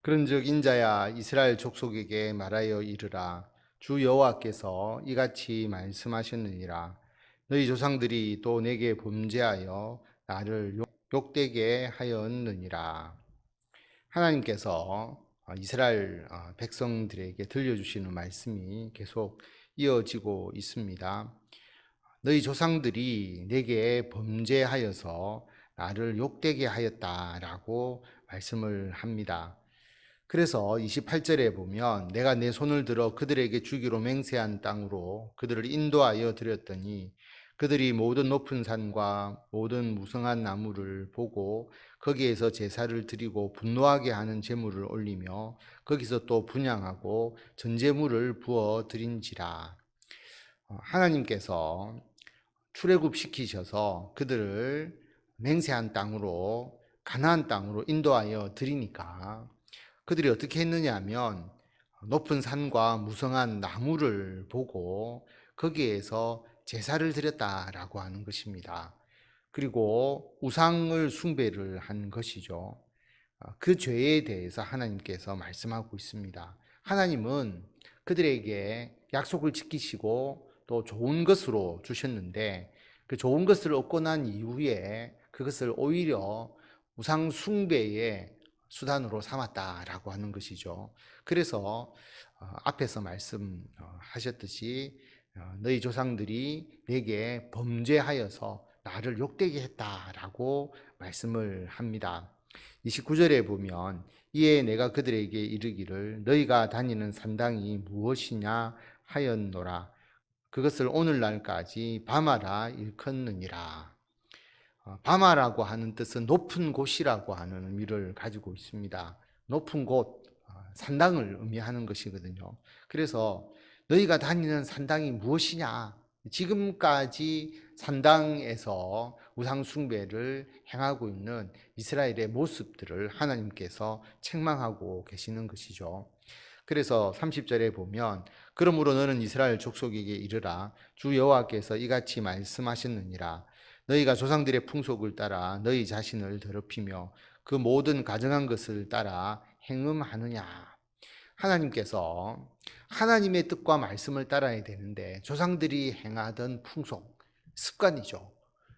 그런즉 인자야 이스라엘 족속에게 말하여 이르라. 주 여호와께서 이같이 말씀하셨느니라. 너희 조상들이 또 내게 범죄하여 나를 욕되게 하였느니라. 하나님께서 이스라엘 백성들에게 들려주시는 말씀이 계속 이어지고 있습니다. 너희 조상들이 내게 범죄하여서 나를 욕되게 하였다라고 말씀을 합니다. 그래서 28절에 보면 내가 내 손을 들어 그들에게 주기로 맹세한 땅으로 그들을 인도하여 드렸더니 그들이 모든 높은 산과 모든 무성한 나무를 보고 거기에서 제사를 드리고 분노하게 하는 제물을 올리며 거기서 또 분향하고 전제물을 부어 드린지라. 하나님께서 출애굽시키셔서 그들을 맹세한 땅으로 가나안 땅으로 인도하여 드리니까 그들이 어떻게 했느냐 하면 높은 산과 무성한 나무를 보고 거기에서 제사를 드렸다라고 하는 것입니다. 그리고 우상을 숭배를 한 것이죠. 그 죄에 대해서 하나님께서 말씀하고 있습니다. 하나님은 그들에게 약속을 지키시고 또 좋은 것으로 주셨는데 그 좋은 것을 얻고 난 이후에 그것을 오히려 우상 숭배의 수단으로 삼았다라고 하는 것이죠. 그래서 앞에서 말씀하셨듯이 너희 조상들이 내게 범죄하여서 나를 욕되게 했다라고 말씀을 합니다. 29절에 보면 이에 내가 그들에게 이르기를 너희가 다니는 산당이 무엇이냐 하였노라. 그것을 오늘날까지 바마라 일컫느니라. 바마라고 하는 뜻은 높은 곳이라고 하는 의미를 가지고 있습니다. 높은 곳, 산당을 의미하는 것이거든요. 그래서 너희가 다니는 산당이 무엇이냐? 지금까지 산당에서 우상숭배를 행하고 있는 이스라엘의 모습들을 하나님께서 책망하고 계시는 것이죠. 그래서 30절에 보면 그러므로 너는 이스라엘 족속에게 이르라. 주 여호와께서 이같이 말씀하셨느니라. 너희가 조상들의 풍속을 따라 너희 자신을 더럽히며 그 모든 가증한 것을 따라 행음하느냐. 하나님께서 하나님의 뜻과 말씀을 따라야 되는데 조상들이 행하던 풍속, 습관이죠.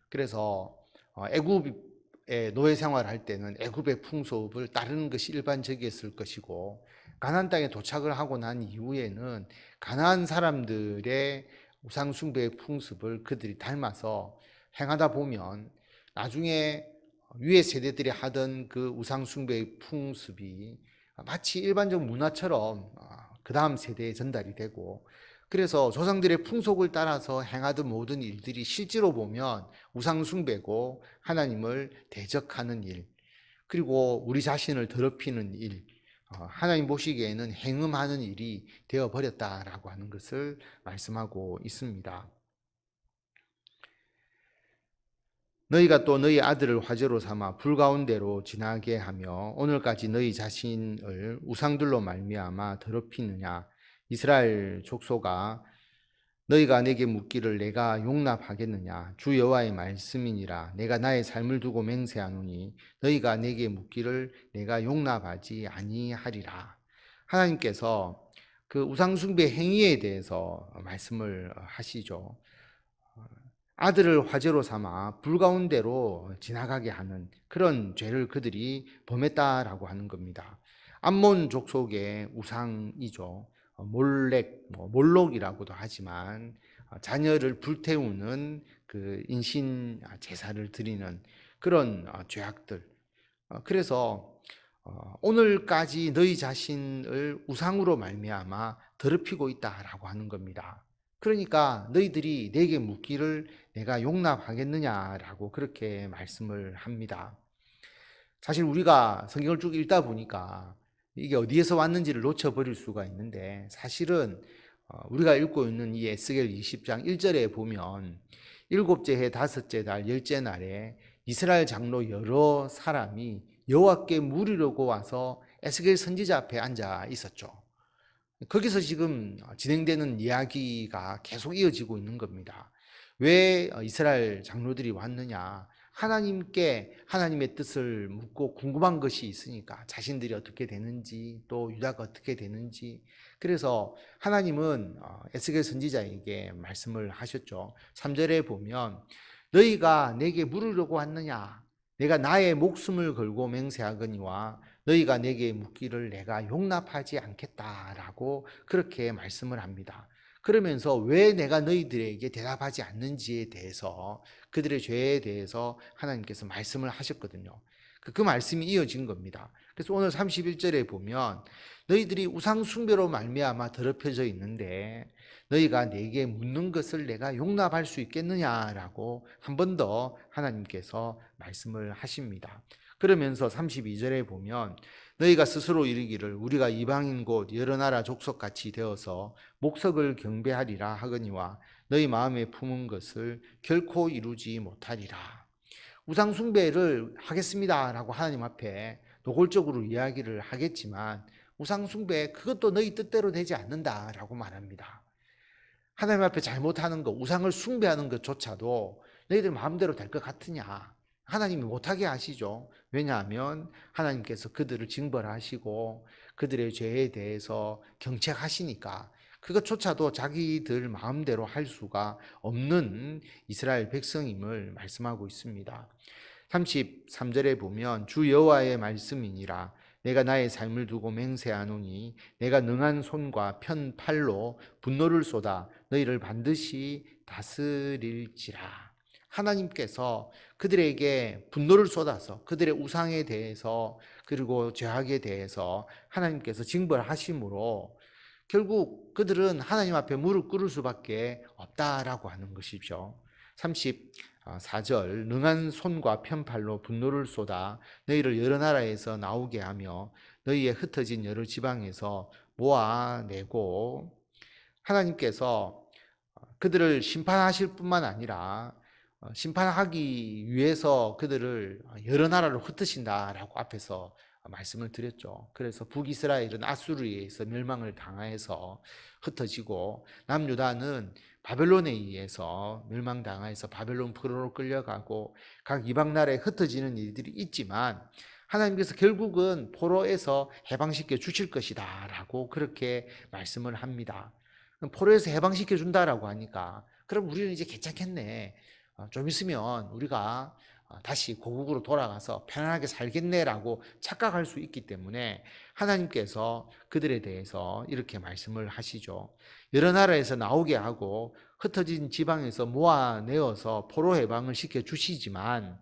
그래서 애굽에 노예 생활할 때는 애굽의 풍속을 따르는 것이 일반적이었을 것이고 가나안 땅에 도착을 하고 난 이후에는 가나안 사람들의 우상 숭배의 풍습을 그들이 닮아서 행하다 보면 나중에 위의 세대들이 하던 그 우상 숭배의 풍습이 마치 일반적 문화처럼 그 다음 세대에 전달이 되고 그래서 조상들의 풍속을 따라서 행하던 모든 일들이 실제로 보면 우상 숭배고 하나님을 대적하는 일 그리고 우리 자신을 더럽히는 일 하나님 보시기에는 행음하는 일이 되어버렸다라고 하는 것을 말씀하고 있습니다. 너희가 또 너희 아들을 화제로 삼아 불 가운데로 지나게 하며 오늘까지 너희 자신을 우상들로 말미암아 더럽히느냐. 이스라엘 족속아 너희가 내게 묻기를 내가 용납하겠느냐. 주 여호와의 말씀이니라. 내가 나의 삶을 두고 맹세하노니 너희가 내게 묻기를 내가 용납하지 아니하리라. 하나님께서 그 우상 숭배 행위에 대해서 말씀을 하시죠. 아들을 화제로 삼아 불 가운데로 지나가게 하는 그런 죄를 그들이 범했다라고 하는 겁니다. 암몬 족속의 우상이죠. 몰록이라고도 하지만 자녀를 불태우는 그 인신 제사를 드리는 그런 죄악들. 그래서 오늘까지 너희 자신을 우상으로 말미암아 더럽히고 있다라고 하는 겁니다. 그러니까 너희들이 내게 묻기를 내가 용납하겠느냐라고 그렇게 말씀을 합니다. 사실 우리가 성경을 쭉 읽다 보니까 이게 어디에서 왔는지를 놓쳐버릴 수가 있는데 사실은 우리가 읽고 있는 이 에스겔 20장 1절에 보면 일곱째 해 다섯째 달 열째 날에 이스라엘 장로 여러 사람이 여호와께 물으려고 와서 에스겔 선지자 앞에 앉아 있었죠. 거기서 지금 진행되는 이야기가 계속 이어지고 있는 겁니다. 왜 이스라엘 장로들이 왔느냐? 하나님께 하나님의 뜻을 묻고 궁금한 것이 있으니까 자신들이 어떻게 되는지 또 유다가 어떻게 되는지 그래서 하나님은 에스겔 선지자에게 말씀을 하셨죠. 3절에 보면 너희가 내게 물으려고 왔느냐 내가 나의 목숨을 걸고 맹세하거니와 너희가 내게 묻기를 내가 용납하지 않겠다라고 그렇게 말씀을 합니다. 그러면서 왜 내가 너희들에게 대답하지 않는지에 대해서 그들의 죄에 대해서 하나님께서 말씀을 하셨거든요. 그 말씀이 이어진 겁니다. 그래서 오늘 31절에 보면 너희들이 우상 숭배로 말미암아 더럽혀져 있는데 너희가 내게 묻는 것을 내가 용납할 수 있겠느냐라고 한 번 더 하나님께서 말씀을 하십니다. 그러면서 32절에 보면 너희가 스스로 이르기를 우리가 이방인 곧 여러 나라 족속같이 되어서 목석을 경배하리라 하거니와 너희 마음에 품은 것을 결코 이루지 못하리라. 우상 숭배를 하겠습니다라고 하나님 앞에 노골적으로 이야기를 하겠지만 우상 숭배 그것도 너희 뜻대로 되지 않는다라고 말합니다. 하나님 앞에 잘못하는 것, 우상을 숭배하는 것조차도 너희들 마음대로 될 것 같으냐? 하나님이 못하게 하시죠. 왜냐하면 하나님께서 그들을 징벌하시고 그들의 죄에 대해서 경책하시니까 그것조차도 자기들 마음대로 할 수가 없는 이스라엘 백성임을 말씀하고 있습니다. 33절에 보면 주 여호와의 말씀이니라 내가 나의 삶을 두고 맹세하노니 내가 능한 손과 편 팔로 분노를 쏟아 너희를 반드시 다스릴지라. 하나님께서 그들에게 분노를 쏟아서 그들의 우상에 대해서 그리고 죄악에 대해서 하나님께서 징벌하심으로 결국 그들은 하나님 앞에 무릎 꿇을 수밖에 없다라고 하는 것이죠. 34절 능한 손과 편팔로 분노를 쏟아 너희를 여러 나라에서 나오게 하며 너희의 흩어진 여러 지방에서 모아내고 하나님께서 그들을 심판하실 뿐만 아니라 심판하기 위해서 그들을 여러 나라로 흩으신다라고 앞에서 말씀을 드렸죠. 그래서 북이스라엘은 아수르에 의해서 멸망을 당해서 흩어지고 남유다는 바벨론에 의해서 멸망당해서 바벨론 포로로 끌려가고 각 이방 나라에 흩어지는 일들이 있지만 하나님께서 결국은 포로에서 해방시켜 주실 것이다 라고 그렇게 말씀을 합니다. 포로에서 해방시켜 준다라고 하니까 그럼 우리는 이제 괜찮겠네. 좀 있으면 우리가 다시 고국으로 돌아가서 편안하게 살겠네라고 착각할 수 있기 때문에 하나님께서 그들에 대해서 이렇게 말씀을 하시죠. 여러 나라에서 나오게 하고 흩어진 지방에서 모아내어서 포로 해방을 시켜 주시지만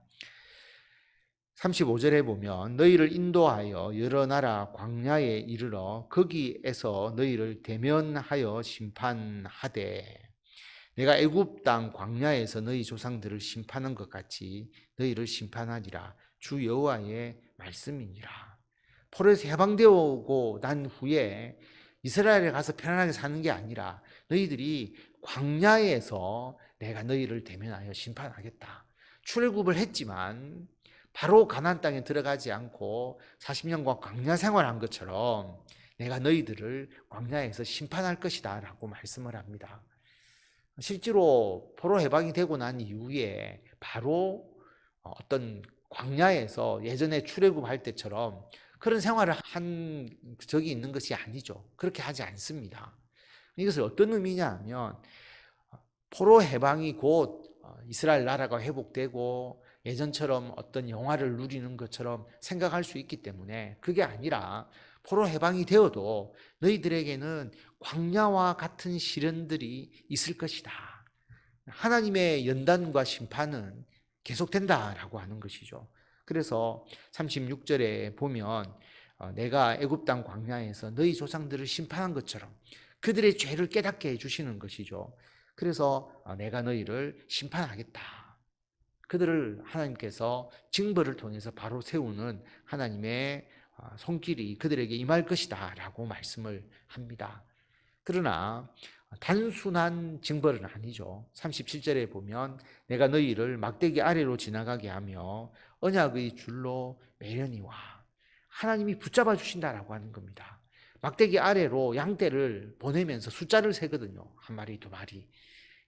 35절에 보면 너희를 인도하여 여러 나라 광야에 이르러 거기에서 너희를 대면하여 심판하되 내가 애굽 땅 광야에서 너희 조상들을 심판한 것 같이 너희를 심판하리라. 주 여호와의 말씀이니라. 포로에서 해방되어 오고 난 후에 이스라엘에 가서 편안하게 사는 게 아니라 너희들이 광야에서 내가 너희를 대면하여 심판하겠다. 출애굽을 했지만 바로 가나안 땅에 들어가지 않고 40년간 광야 생활한 것처럼 내가 너희들을 광야에서 심판할 것이다 라고 말씀을 합니다. 실제로 포로 해방이 되고 난 이후에 바로 어떤 광야에서 예전에 출애굽할 때처럼 그런 생활을 한 적이 있는 것이 아니죠. 그렇게 하지 않습니다. 이것을 어떤 의미냐 하면 포로 해방이 곧 이스라엘 나라가 회복되고 예전처럼 어떤 영화를 누리는 것처럼 생각할 수 있기 때문에 그게 아니라 포로 해방이 되어도 너희들에게는 광야와 같은 시련들이 있을 것이다. 하나님의 연단과 심판은 계속된다라고 하는 것이죠. 그래서 36절에 보면 내가 애굽 땅 광야에서 너희 조상들을 심판한 것처럼 그들의 죄를 깨닫게 해주시는 것이죠. 그래서 내가 너희를 심판하겠다. 그들을 하나님께서 징벌을 통해서 바로 세우는 하나님의 손길이 그들에게 임할 것이다 라고 말씀을 합니다. 그러나 단순한 징벌은 아니죠. 37절에 보면 내가 너희를 막대기 아래로 지나가게 하며 언약의 줄로 매려니와 하나님이 붙잡아 주신다라고 하는 겁니다. 막대기 아래로 양떼를 보내면서 숫자를 세거든요. 한 마리, 두 마리.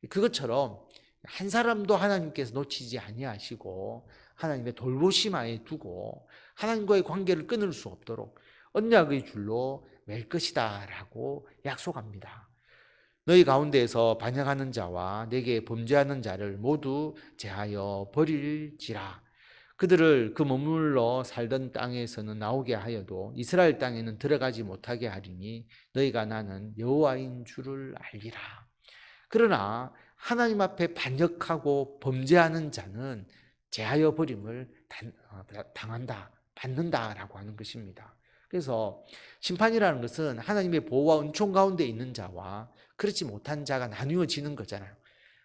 그것처럼 한 사람도 하나님께서 놓치지 아니하시고 하나님의 돌보심 하에 두고 하나님과의 관계를 끊을 수 없도록 언약의 줄로 맬 것이다라고 약속합니다. 너희 가운데에서 반역하는 자와 내게 범죄하는 자를 모두 제하여 버릴지라. 그들을 그 머물러 살던 땅에서는 나오게 하여도 이스라엘 땅에는 들어가지 못하게 하리니 너희가 나는 여호와인 줄을 알리라. 그러나 하나님 앞에 반역하고 범죄하는 자는 제하여 버림을 당한다, 받는다라고 하는 것입니다. 그래서 심판이라는 것은 하나님의 보호와 은총 가운데 있는 자와 그렇지 못한 자가 나누어지는 거잖아요.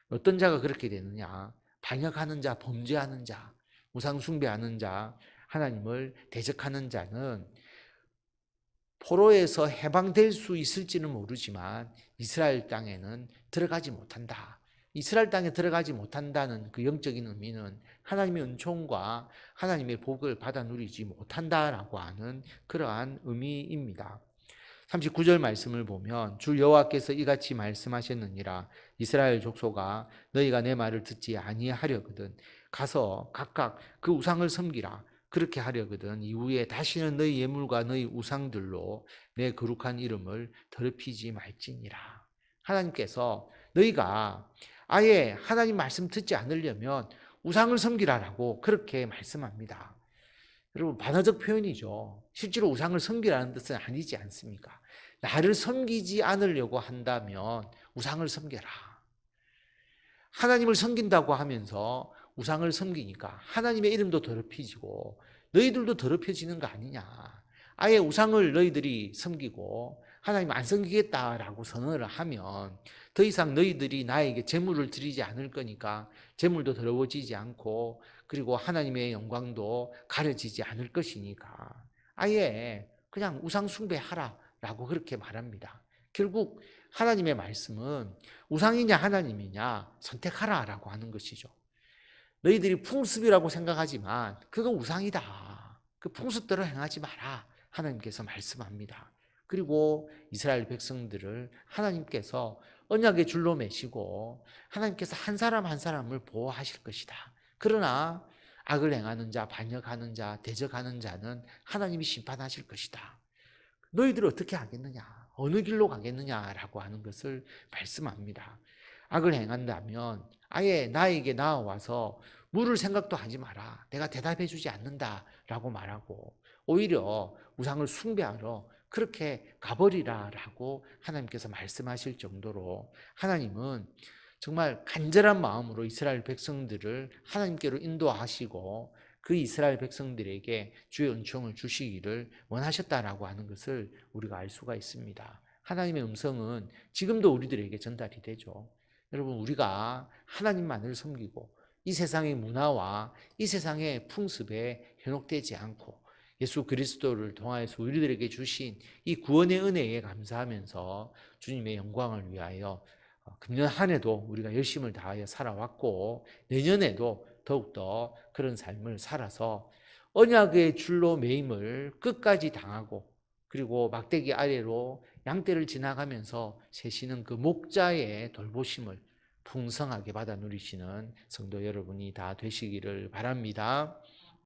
어떤 자가 그렇게 되느냐? 반역하는 자, 범죄하는 자, 우상 숭배하는 자, 하나님을 대적하는 자는 포로에서 해방될 수 있을지는 모르지만 이스라엘 땅에는 들어가지 못한다. 이스라엘 땅에 들어가지 못한다는 그 영적인 의미는 하나님의 은총과 하나님의 복을 받아 누리지 못한다라고 하는 그러한 의미입니다. 39절 말씀을 보면 주 여호와께서 이같이 말씀하셨느니라. 이스라엘 족속아, 너희가 내 말을 듣지 아니하려거든 가서 각각 그 우상을 섬기라. 그렇게 하려거든 이후에 다시는 너희 예물과 너희 우상들로 내 거룩한 이름을 더럽히지 말지니라. 하나님께서 너희가 아예 하나님 말씀 듣지 않으려면 우상을 섬기라라고 그렇게 말씀합니다. 여러분, 반어적 표현이죠. 실제로 우상을 섬기라는 뜻은 아니지 않습니까? 나를 섬기지 않으려고 한다면 우상을 섬겨라. 하나님을 섬긴다고 하면서 우상을 섬기니까 하나님의 이름도 더럽혀지고 너희들도 더럽혀지는 거 아니냐. 아예 우상을 너희들이 섬기고 하나님 안 섬기겠다라고 선언을 하면 더 이상 너희들이 나에게 제물을 드리지 않을 거니까 제물도 더러워지지 않고 그리고 하나님의 영광도 가려지지 않을 것이니까 아예 그냥 우상 숭배하라라고 그렇게 말합니다. 결국 하나님의 말씀은 우상이냐 하나님이냐 선택하라라고 하는 것이죠. 너희들이 풍습이라고 생각하지만 그거 우상이다. 그 풍습대로 행하지 마라. 하나님께서 말씀합니다. 그리고 이스라엘 백성들을 하나님께서 언약의 줄로 매시고 하나님께서 한 사람 한 사람을 보호하실 것이다. 그러나 악을 행하는 자, 반역하는 자, 대적하는 자는 하나님이 심판하실 것이다. 너희들이 어떻게 하겠느냐? 어느 길로 가겠느냐라고 하는 것을 말씀합니다. 악을 행한다면 아예 나에게 나와서 물을 생각도 하지 마라. 내가 대답해 주지 않는다라고 말하고 오히려 우상을 숭배하러 그렇게 가버리라라고 하나님께서 말씀하실 정도로 하나님은 정말 간절한 마음으로 이스라엘 백성들을 하나님께로 인도하시고 그 이스라엘 백성들에게 주의 은총을 주시기를 원하셨다라고 하는 것을 우리가 알 수가 있습니다. 하나님의 음성은 지금도 우리들에게 전달이 되죠. 여러분, 우리가 하나님만을 섬기고 이 세상의 문화와 이 세상의 풍습에 현혹되지 않고 예수 그리스도를 통하여서 우리들에게 주신 이 구원의 은혜에 감사하면서 주님의 영광을 위하여 금년 한 해도 우리가 열심을 다하여 살아왔고 내년에도 더욱더 그런 삶을 살아서 언약의 줄로 매임을 끝까지 당하고 그리고 막대기 아래로 양떼를 지나가면서 세시는 그 목자의 돌보심을 풍성하게 받아 누리시는 성도 여러분이 다 되시기를 바랍니다.